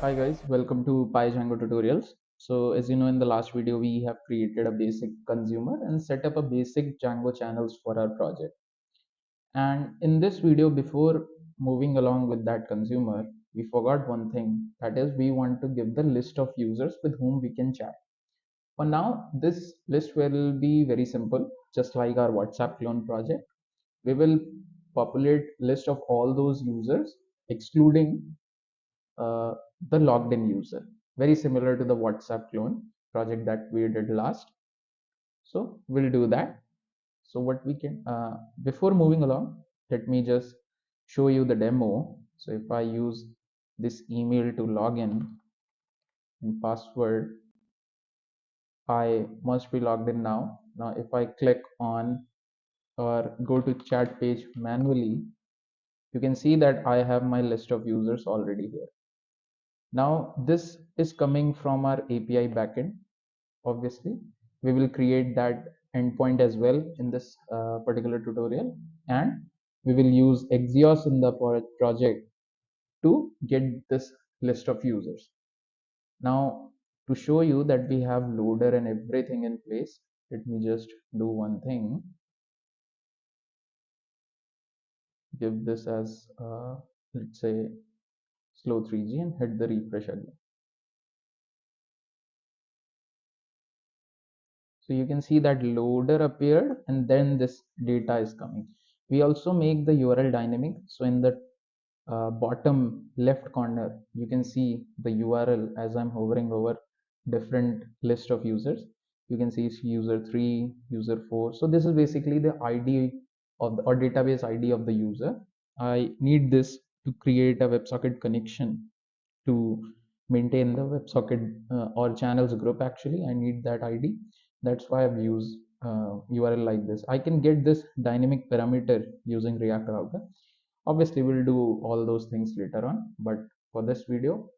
Hi guys, welcome to Pydjango-Tutorials. So as you know, in the last video we have created a basic consumer and set up a basic Django channels for our project. And in this video, before moving along with that consumer, we forgot one thing, that is we want to give the list of users with whom we can chat. For now, this list will be very simple, just like our WhatsApp clone project. We will populate list of all those users excluding uh, the logged in user, very similar to the WhatsApp clone project that we did last. So we'll do that. So what we can before moving along, let me just show you the demo. So if I use this email to log in and password, I must be logged in now. Now if I click on or go to chat page manually, you can see that I have my list of users already here. Now this is coming from our API backend. Obviously, we will create that endpoint as well in this particular tutorial, and we will use Axios in the project to get this list of users. Now, to show you that we have loader and everything in place, let me just do one thing. Give this as let's say slow 3G and hit the refresh again. So you can see that loader appeared and then this data is coming. We also make the URL dynamic. So in the bottom left corner, you can see the URL as I'm hovering over different list of users. You can see user 3, user 4. So this is basically the ID of the or database ID of the user. I need this to create a WebSocket connection to maintain the WebSocket or channels group. Actually, I need that ID. That's why I've used URL like this. I can get this dynamic parameter using React Router. Obviously, we'll do all those things later on, but for this video,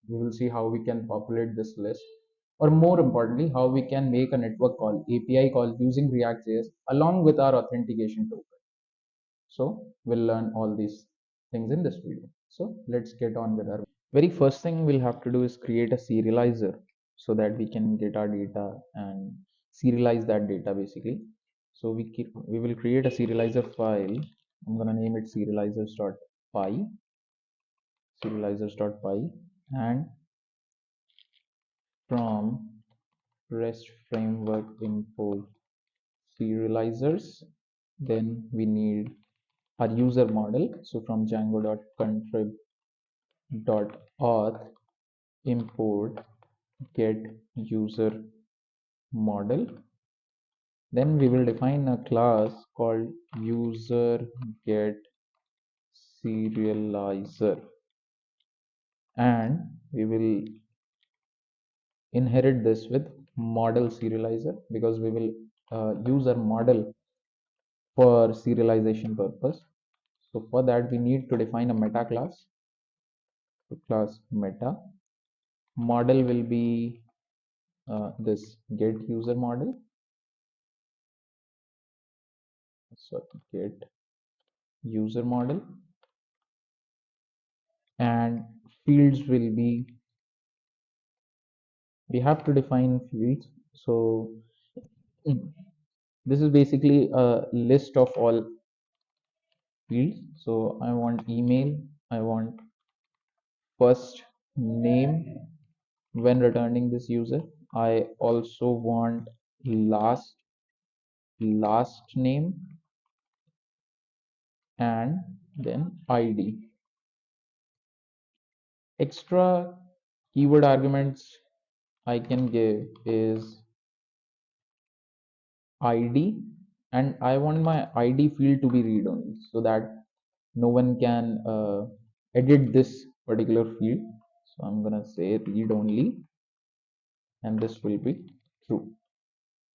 we will see how we can populate this list, or more importantly, how we can make a network call, API call using React.js along with our authentication token. So we'll learn all these things in this video. So let's get on with our very first thing we'll have to do is create a serializer so that we can get our data and serialize that data basically. So we will create a serializer file. I'm gonna name it serializers.py, serializers.py, and from REST framework import serializers. Then we need our user model. So from django.contrib.auth import get user model. Then we will define a class called user get serializer, and we will inherit this with model serializer because we will use our model for serialization purpose. So for that we need to define a meta class. So class meta model will be this get user model. So get user model, and fields will be, we have to define fields. So this is basically a list of all fields. So I want email, I want first name when returning this user. I also want last name, and then ID. Extra keyword arguments I can give is ID, and I want my ID field to be read only so that no one can edit this particular field. So I'm gonna say read only, and this will be true.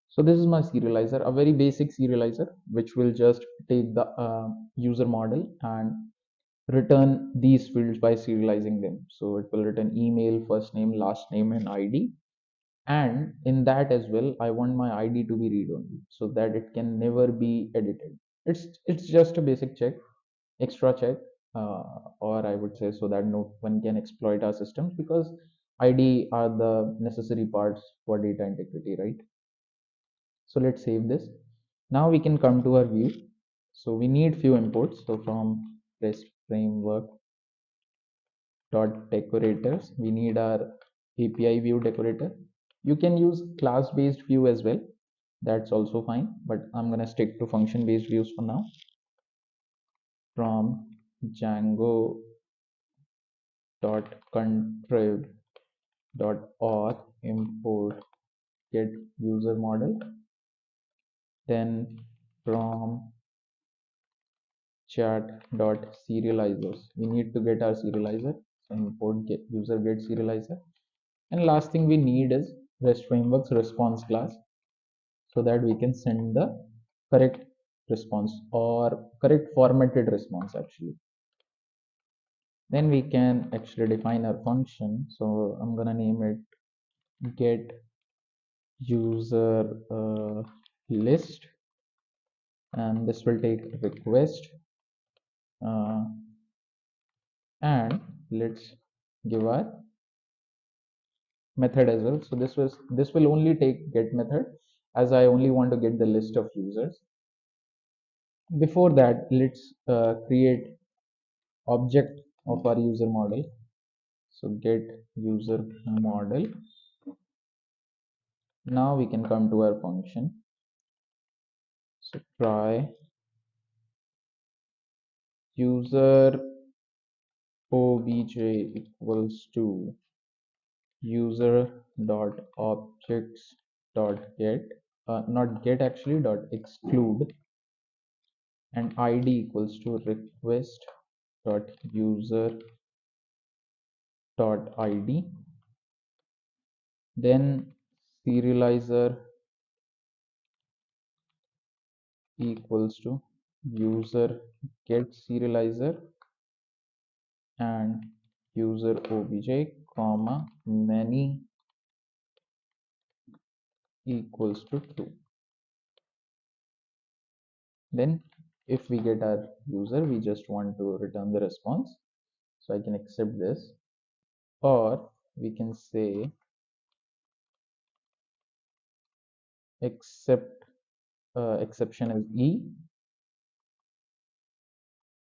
So this is my serializer, a very basic serializer, which will just take the user model and return these fields by serializing them. So it will return email, first name, last name, and ID. And in that as well, I want my ID to be read only so that it can never be edited. It's just a basic check, extra check. or I would say so that no one can exploit our systems, because ID are the necessary parts for data integrity, right? So let's save this. Now we can come to our view. So we need few imports. So from REST framework dot decorators, we need our API view decorator. You can use class based view as well. That's also fine, but I'm gonna stick to function based views for now. From Django dot contrib dot auth import get user model. Then from chat dot serializers, we need to get our serializer. So import get user get serializer. And last thing we need is REST frameworks response class, so that we can send the correct response or correct formatted response actually. Then we can actually define our function. So I'm gonna name it get user list, and this will take request, uh, and let's give our method as well. So this will only take get method, as I only want to get the list of users. Before that, let's create object of our user model. So get user model. Now we can come to our function. So try user obj equals to user dot objects dot get, not get actually, dot exclude, and id equals to request dot user dot id. Then serializer equals to user get serializer, and user obj comma many equals to true. Then if we get our user, we just want to return the response. So I can accept this, or we can say except exception is E.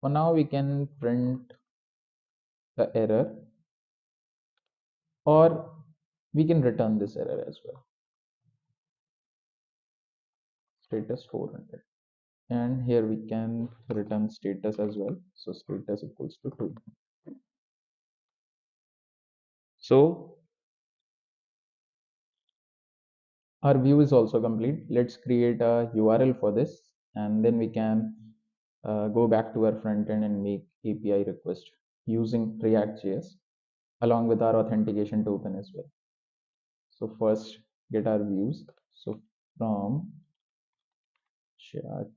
For now we can print the error, or we can return this error as well, status 400. And here we can return status as well. So status equals to 2. So our view is also complete. Let's create a URL for this, and then we can go back to our front end and make API request using reactjs along with our authentication token as well. So first get our views. So from chat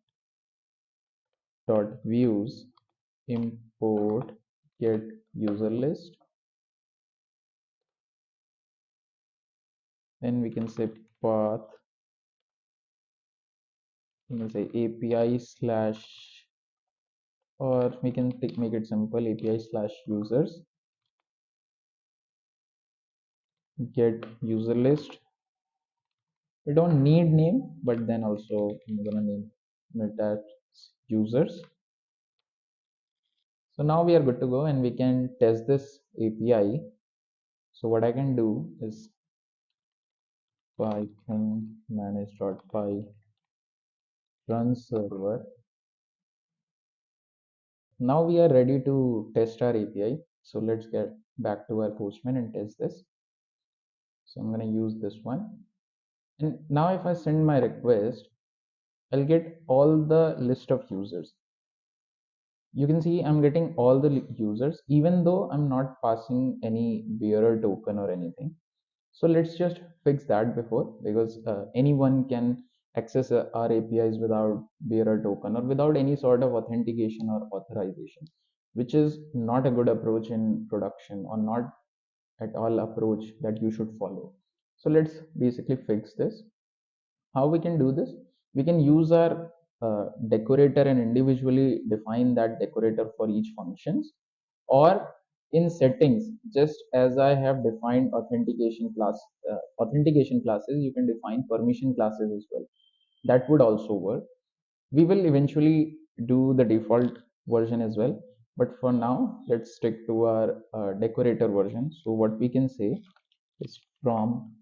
dot views import get user list. Then we can say path, we can say API slash, or we can make it simple, API slash users get user list. We don't need name, but then also I'm gonna name it as users. So now we are good to go, and we can test this API. So what I can do is python manage.py run server. Now we are ready to test our API. So let's get back to our Postman and test this. So I'm going to use this one. And now if I send my request, I'll get all the list of users. You can see I'm getting all the users, even though I'm not passing any bearer token or anything. So let's just fix that before, because anyone can access our APIs without bearer token or without any sort of authentication or authorization, which is not a good approach in production, or not at all approach that you should follow. So let's basically fix this. How we can do this? We can use our decorator and individually define that decorator for each functions, or in settings, just as I have defined authentication classes, you can define permission classes as well. That would also work. We will eventually do the default version as well, but for now let's stick to our decorator version. So what we can say is from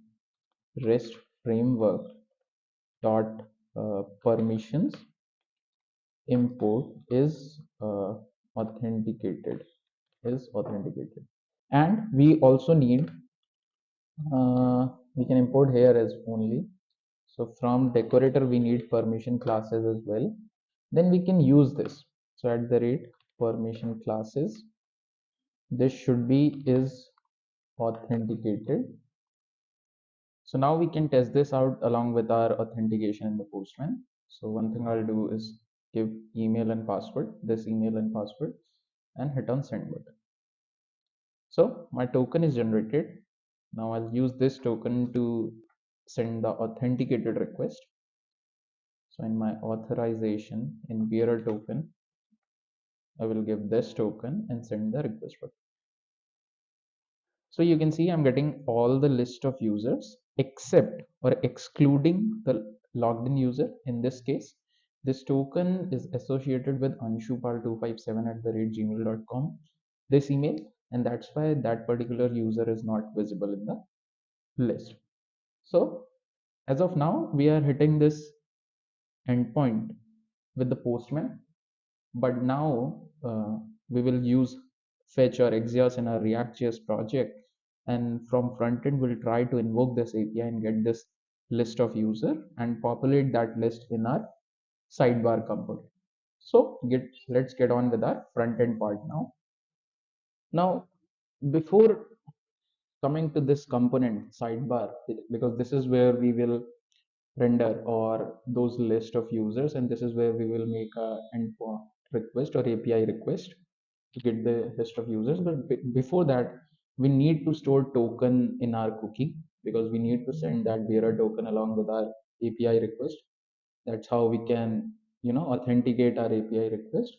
REST framework dot permissions import authenticated is authenticated. And we also need we can import here as only. So from decorator we need permission classes as well, then we can use this. So at the rate permission classes, this should be is authenticated. So now we can test this out along with our authentication in the Postman. So one thing I'll do is give email and password, this email and password, and hit on send button. So my token is generated. Now I'll use this token to send the authenticated request. So in my authorization in bearer token, I will give this token and send the request button. So you can see I'm getting all the list of users except or excluding the logged in user. In this case, this token is associated with anshupal257 at the rate gmail.com, this email, and that's why that particular user is not visible in the list. So as of now, we are hitting this endpoint with the Postman, but now we will use fetch or exeos in our reactjs project, and from front end we'll try to invoke this API and get this list of user and populate that list in our sidebar component. So let's get on with our front end part now. Now, before coming to this component sidebar, because this is where we will render or those list of users, and this is where we will make a endpoint request or API request to get the list of users. But before that, we need to store token in our cookie, because we need to send that bearer token along with our API request. That's how we can authenticate our API request.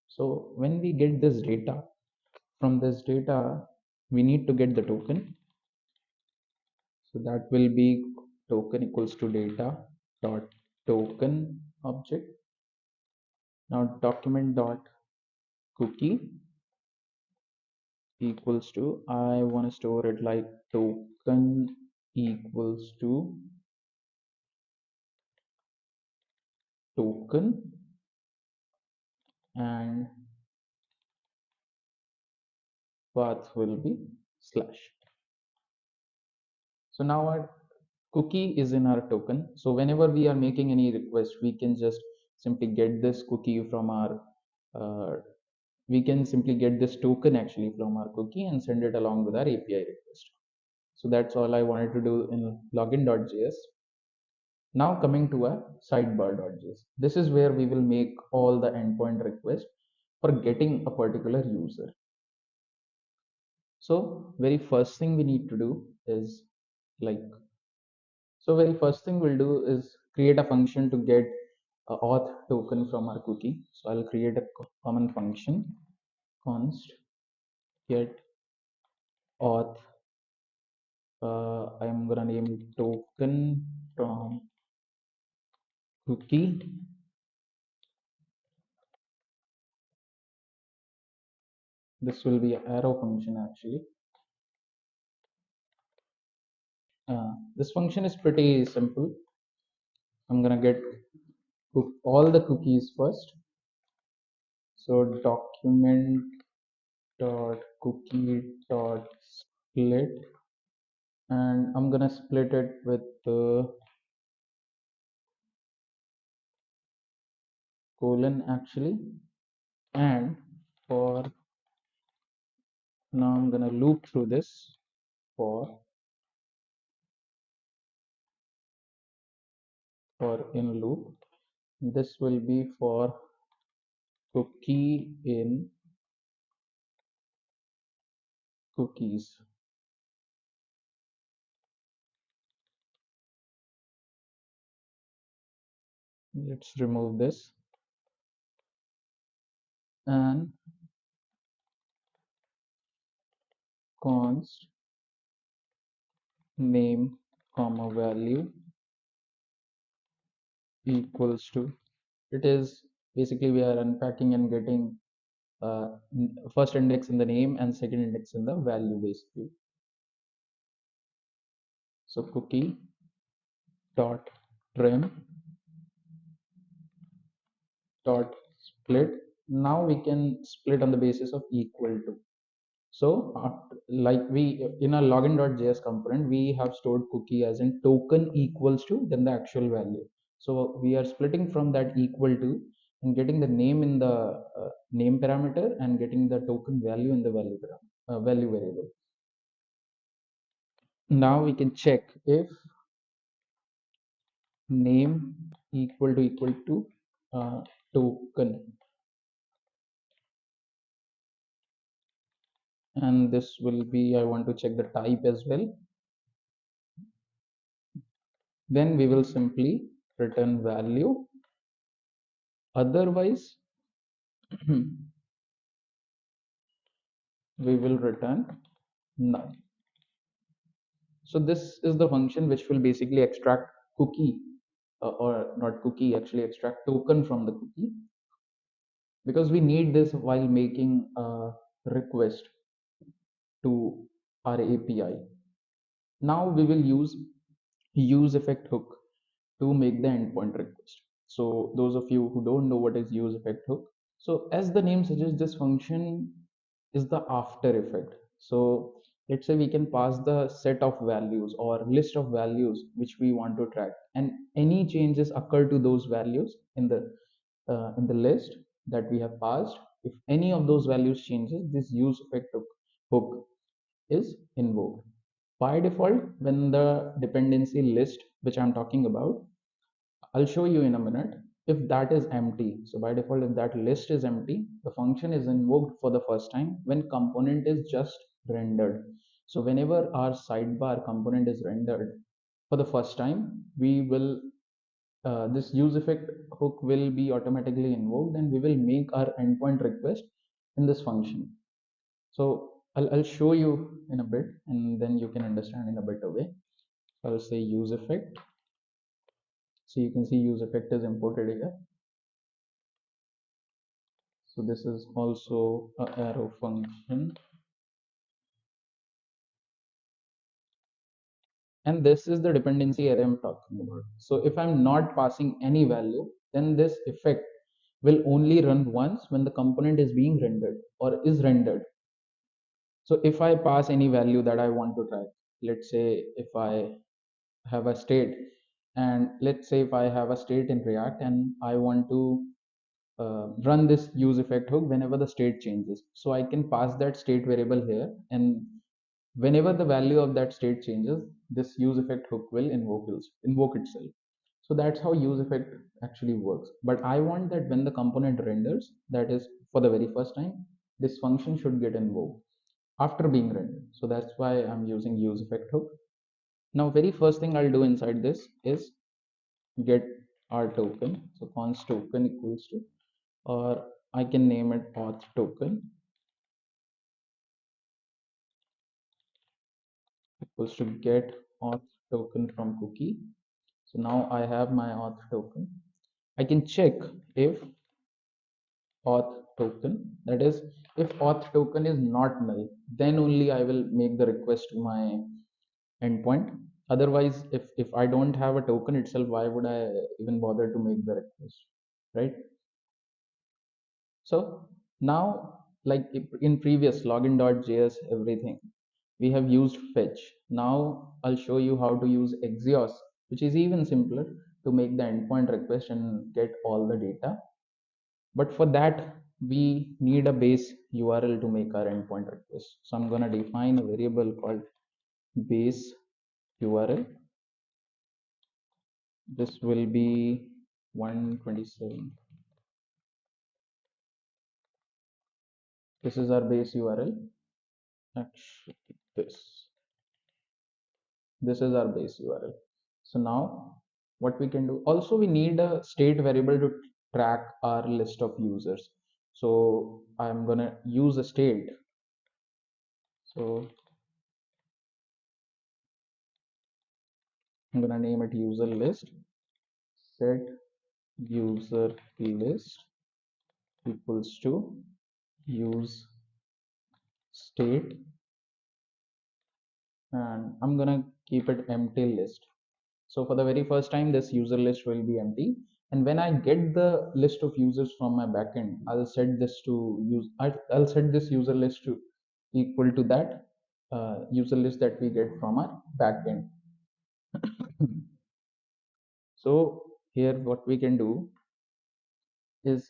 So when we get this data, from this data we need to get the token. So that will be token equals to data dot token object. Now document dot cookie equals to, I want to store it like token equals to token, and path will be slash. So now our cookie is in our token. So whenever we are making any request, we can just simply get this cookie from our uh, we can simply get this token actually from our cookie and send it along with our API request. So that's all I wanted to do in login.js. Now coming to our sidebar.js. This is where we will make all the endpoint requests for getting a particular user. So very first thing we need to do is like, so very first thing we'll do is create a function to get a auth token from our cookie. So I'll create a common function const get auth. I'm gonna name it token from cookie. This will be an arrow function actually. This function is pretty simple. I'm gonna get all the cookies first. So document dot cookie dot split, and I'm gonna split it with colon actually, and for now I'm gonna loop through this for in loop. This will be for cookie in cookies. Let's remove this and const name comma value equals to, it is basically we are unpacking and getting first index in the name and second index in the value basically. So cookie dot trim dot split. Now we can split on the basis of equal to. So like we in our login.js component we have stored cookie as in token equals to then the actual value. So we are splitting from that equal to and getting the name in the name parameter and getting the token value in the value variable. Now we can check if name equal to token, and this will be, I want to check the type as well. Then we will simply return value, otherwise we will return null. So this is the function which will basically extract cookie or not cookie, actually extract token from the cookie, because we need this while making a request to our API. Now we will use effect hook to make the endpoint request. So those of you who don't know what is use effect hook, so as the name suggests, this function is the after effect. So let's say we can pass the set of values or list of values which we want to track, and any changes occur to those values in the list that we have passed. If any of those values changes, this use effect hook is invoked. By default, when the dependency list which I'm talking about, I'll show you in a minute, if that is empty. So by default, if that list is empty, the function is invoked for the first time when component is just rendered. So whenever our sidebar component is rendered for the first time, we will this use effect hook will be automatically invoked, and we will make our endpoint request in this function. So I'll show you in a bit, and then you can understand in a better way. I'll say use effect. So you can see use effect is imported here. So this is also a arrow function, and this is the dependency array I'm talking about. So if I'm not passing any value, then this effect will only run once when the component is being rendered or is rendered. So if I pass any value that I want to track, let's say if I have a state, and let's say if I have a state in React and I want to run this use effect hook whenever the state changes. So I can pass that state variable here, and whenever the value of that state changes, this use effect hook will invoke itself. So that's how use effect actually works. But I want that when the component renders, that is for the very first time, this function should get invoked after being rendered. So that's why I'm using use effect hook. Now, very first thing I'll do inside this is get our token. So const token equals to, or I can name it auth token equals to get auth token from cookie. So now I have my auth token. I can check if auth token, that is, if auth token is not null, then only I will make the request to my endpoint. Otherwise, if I don't have a token itself, why would I even bother to make the request, right? So now, like in previous login.js everything, we have used fetch. Now I'll show you how to use Axios, which is even simpler, to make the endpoint request and get all the data. But for that, we need a base URL to make our endpoint request. So I'm going to define a variable called base URL. This will be 127. This is our base URL. Actually, this is our base URL. So now what we can do, also we need a state variable to track our list of users. So I'm gonna use a state. So I'm gonna name it user list. Set user list equals to use state, and I'm gonna keep it empty list. So for the very first time, this user list will be empty. And when I get the list of users from my backend, I'll set this to use. I'll set this user list to equal to that user list that we get from our backend. So here, what we can do is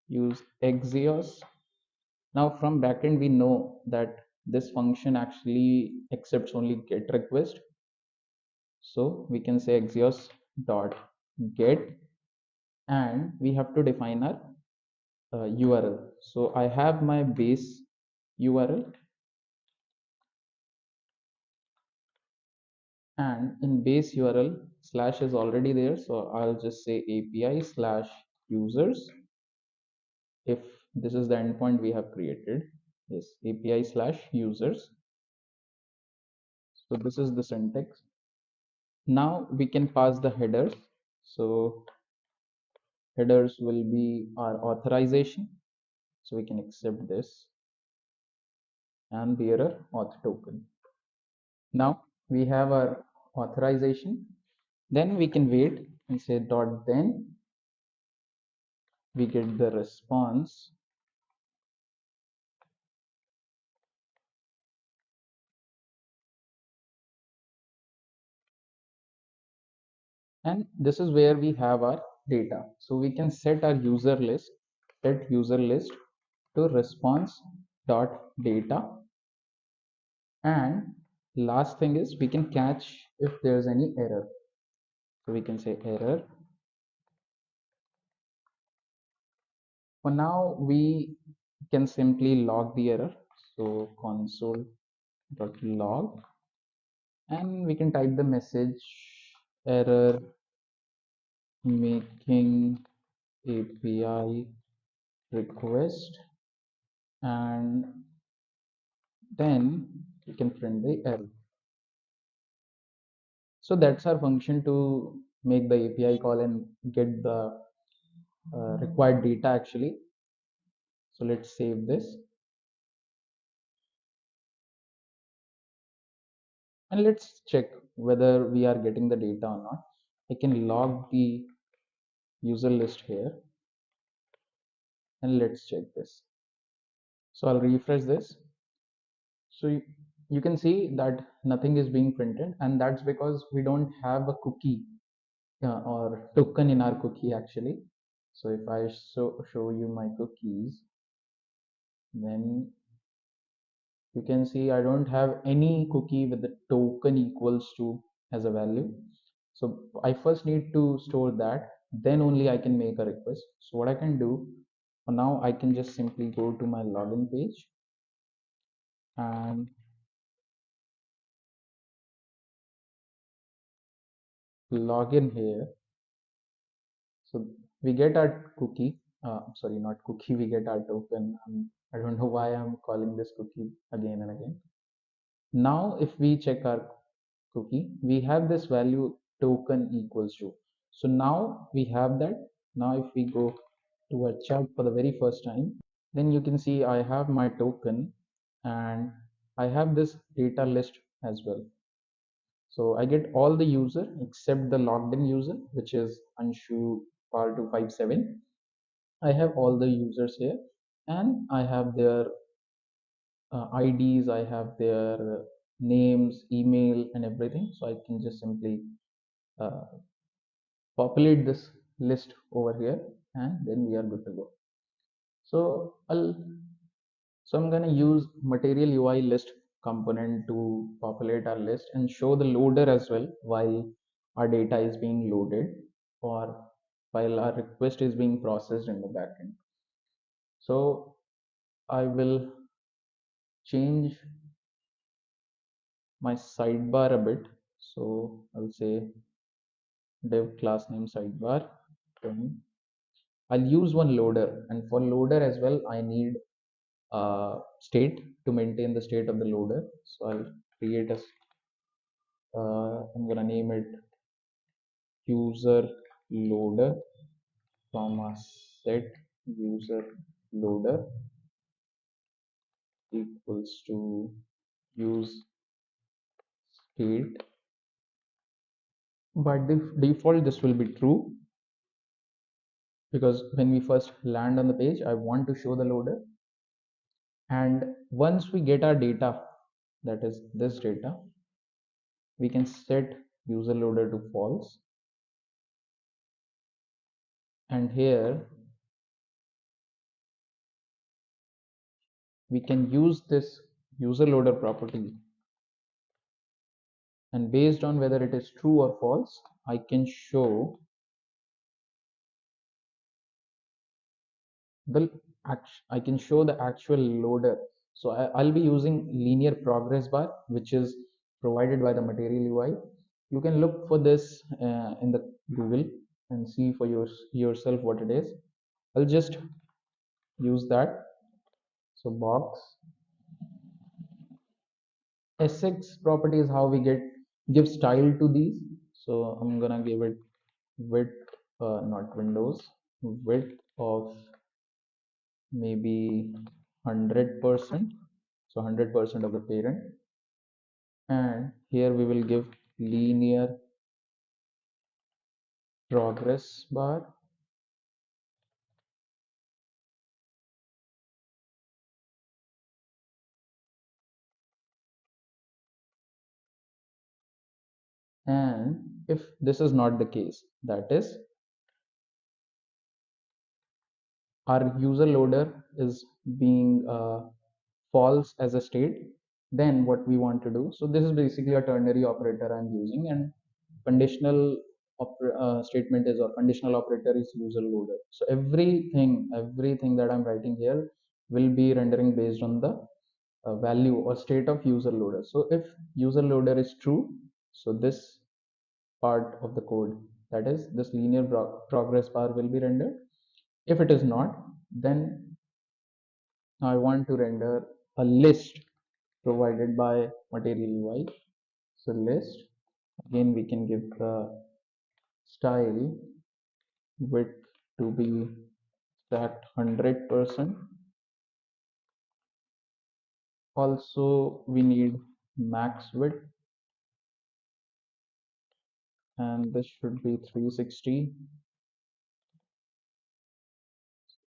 use Axios. Now from backend, we know that this function actually accepts only get request. So we can say Axios dot get, and we have to define our URL. So I have my base URL, and in base URL slash is already there. So I'll just say API slash users. If this is the endpoint we have created, yes, API slash users. So this is the syntax. Now we can pass the headers. So headers will be our authorization. So we can accept this and bearer auth token. Now we have our authorization. Then we can wait and say dot then we get the response, and this is where we have our data. So we can set our user list, set user list to response dot data, and last thing is we can catch if there's any error. So we can say error. For now we can simply log the error. So console dot log, and we can type the message error making API request, and then we can print the error. So that's our function to make the API call and get the required data actually. So let's save this and let's check whether we are getting the data or not. I can log the user list here and let's check this. So I'll refresh this. So you can see that nothing is being printed, and that's because we don't have a cookie or token in our cookie actually. So if I show you my cookies, then you can see I don't have any cookie with the token equals to as a value. So I first need to store that, then only I can make a request. So what I can do for now, I can just simply go to my login page and log in here. So we get our cookie, sorry, not cookie, we get our token. I don't know why I'm calling this cookie again and again. Now, if we check our cookie, we have this value token equals to. So now we have that. Now, if we go to a chat for the very first time, then you can see I have my token and I have this data list as well. So I get all the user except the logged in user, which is Anshu par 257. I have all the users here, and I have their IDs, I have their names, email, and everything. So I can just simply uh, populate this list over here, and then we are good to go. So I'm gonna use material UI list component to populate our list and show the loader as well while our data is being loaded or while our request is being processed in the backend. So I will change my sidebar a bit. So I'll say div class name sidebar. I'll use one loader, and for loader as well, I need state to maintain the state of the loader. So I'll create a, I'm gonna name it user loader, comma set user loader equals to use state. By default, this will be true because when we first land on the page, I want to show the loader. And once we get our data, that is this data, we can set user loader to false. And here we can use this user loader property, and based on whether it is true or false, I can show the I can show the actual loader. So I'll be using linear progress bar, which is provided by the material UI. You can look for this in the Google and see for yourself what it is. I'll just use that. So box sx property is how we give style to these. So I'm gonna give it width, not windows, width of maybe 100%. So 100% of the parent, and here we will give linear progress bar, and if this is not the case, that is our user loader is being false as a state, then what we want to do, so this is basically a ternary operator I'm using, and conditional statement is, or conditional operator is user loader. So everything that I'm writing here will be rendering based on the value or state of user loader. So if user loader is true, so this part of the code, that is this linear progress bar, will be rendered. If it is not, then I want to render a list provided by material UI. So list, again we can give the style width to be stacked 100%. Also we need max width, and this should be 360,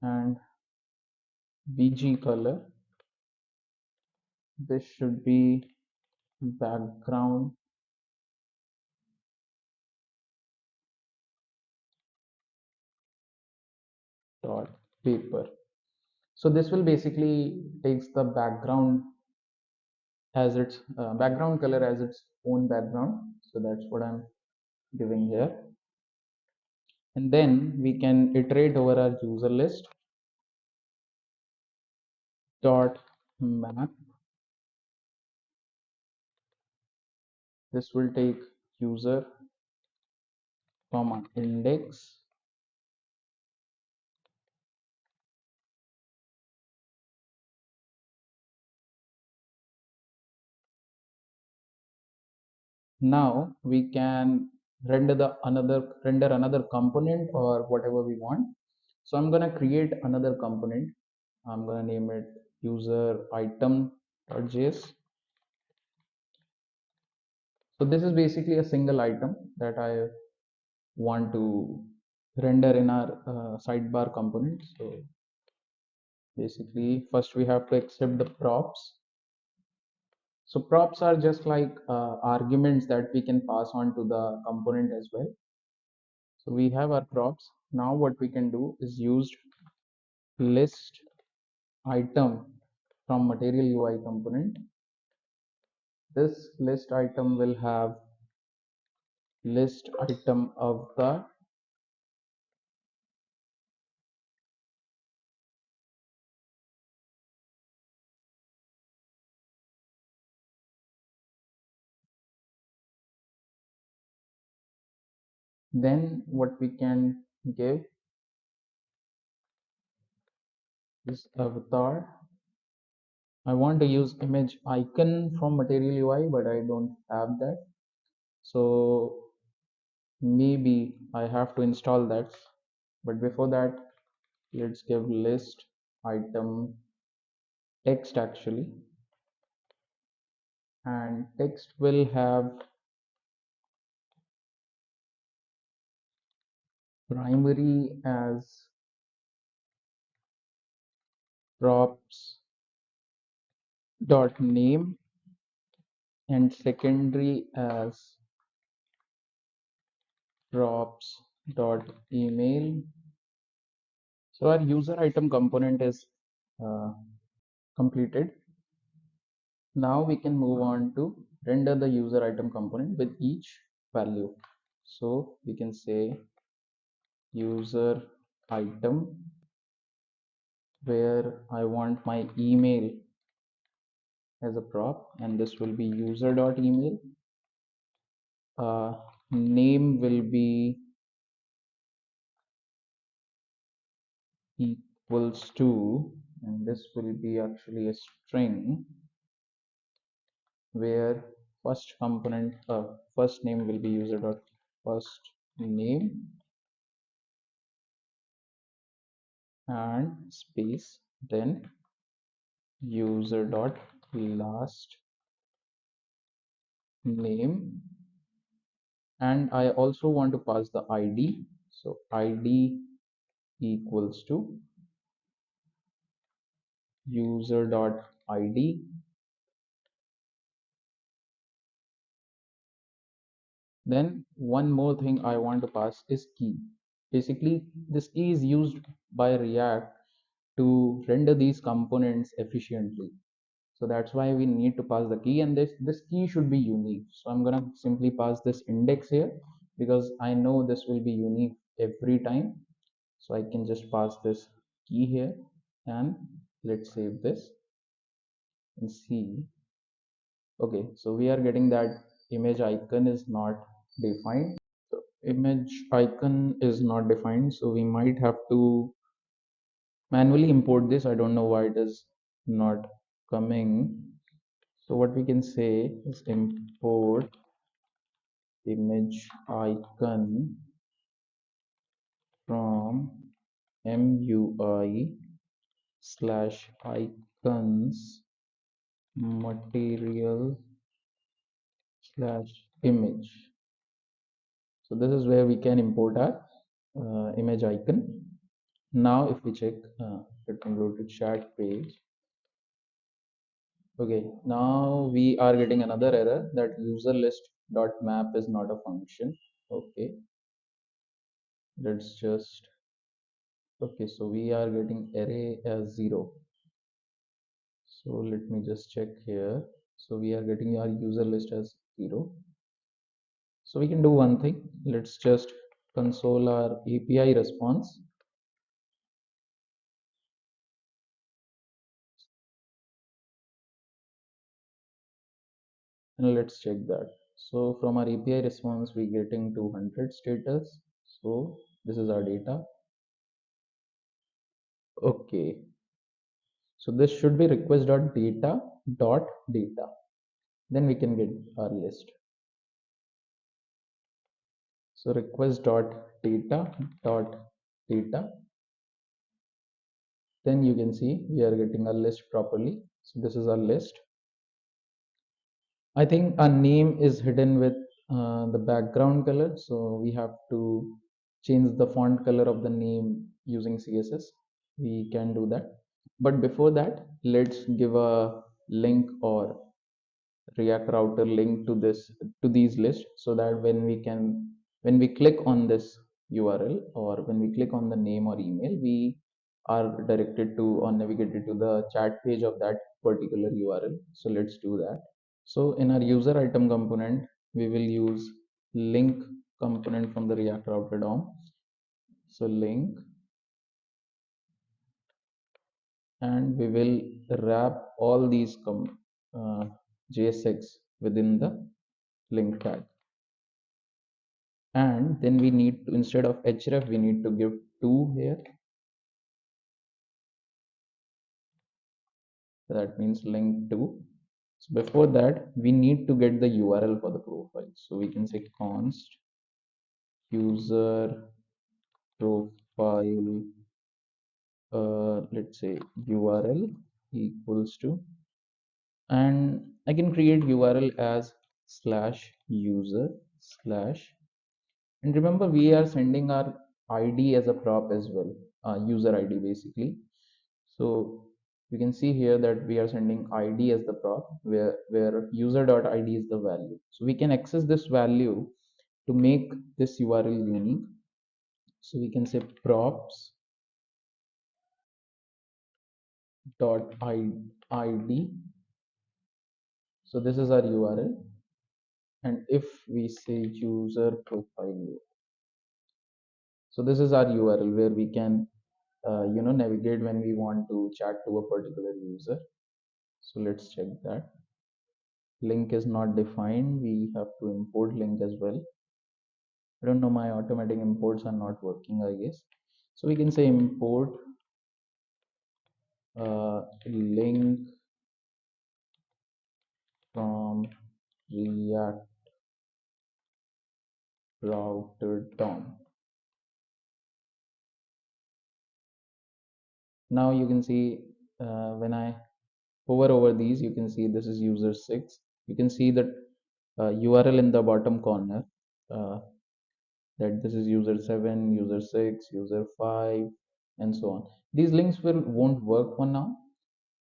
and bg color, this should be background dot paper. So this will basically takes the background as its background color as its own background. So that's what I'm giving here. And then we can iterate over our user list dot map. This will take user comma index. Now we can render another component or whatever we want. So I'm gonna create another component. I'm gonna name it user item.js. So this is basically a single item that I want to render in our sidebar component. So basically first we have to accept the props. So props are just like arguments that we can pass on to the component as well. So we have our props. Now what we can do is use list item from material UI component. This list item will have list item of the Then what we can give is avatar. I want to use image icon from Material UI, but I don't have that. So maybe I have to install that. But before that, let's give list item text actually. And text will have primary as props dot name and secondary as props dot email. So our user item component is uh, completed. Now we can move on to render the user item component with each value. So we can say user item where I want my email as a prop, and this will be user.email. Name will be equals to, and this will be actually a string where first name will be user dot first name and space, then user dot last name, and I also want to pass the ID. So ID equals to user dot ID. Then one more thing I want to pass is key. Basically, this key is used by React to render these components efficiently. So that's why we need to pass the key, and this key should be unique. So I'm gonna simply pass this index here because I know this will be unique every time. So I can just pass this key here, and let's save this and see. Okay, so we are getting that image icon is not defined. So image icon is not defined, so we might have to manually import this. I don't know why it is not coming. So what we can say is import image icon from MUI slash icons material slash image. So this is where we can import our image icon. Now if we check, let me go to chat page. Okay, now we are getting another error that user list dot map is not a function. Okay, let's just, okay, so we are getting array as 0. So let me just check here. So we are getting our user list as 0. So we can do one thing. Let's just console our API response. And let's check that. So from our API response, we getting 200 status. So this is our data. Okay. So this should be request.data.data. Then we can get our list. So request.data.data. Then you can see we are getting our list properly. So this is our list. I think our name is hidden with the background color. So we have to change the font color of the name using CSS. We can do that. But before that, let's give a link or React router link to these lists, so that when we click on this URL or when we click on the name or email, we are directed to or navigated to the chat page of that particular URL. So let's do that. So in our user item component, we will use link component from the React router DOM. So link, and we will wrap all these JSX within the link tag. And then we need to, instead of href, we need to give 2 here. So that means link to. So before that, we need to get the URL for the profile. So we can say const user profile, let's say URL equals to, and I can create URL as slash user slash, and remember we are sending our ID as a prop as well, user ID basically. So you can see here that we are sending ID as the prop, where user.id is the value. So we can access this value to make this URL unique. So we can say props dot id. So this is our URL, and if we say user profile, so this is our URL where we can navigate when we want to chat to a particular user. So let's check that. Link is not defined. We have to import link as well. I don't know, my automatic imports are not working, I guess. So we can say import link from react router DOM. Now you can see when I hover over these, you can see this is user 6. You can see that URL in the bottom corner, uh, that this is user 7, user 6, user 5, and so on. These links won't work for now,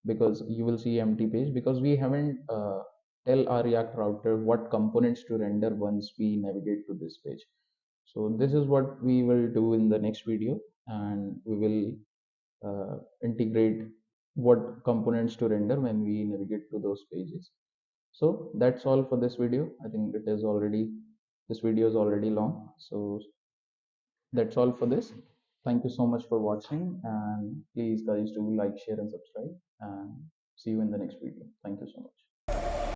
because you will see empty page, because we haven't tell our React router what components to render once we navigate to this page. So this is what we will do in the next video, and we will integrate what components to render when we navigate to those pages. So that's all for this video. I think this video is already long. So that's all for this. Thank you so much for watching, and please guys do like, share, and subscribe, and see you in the next video. Thank you so much.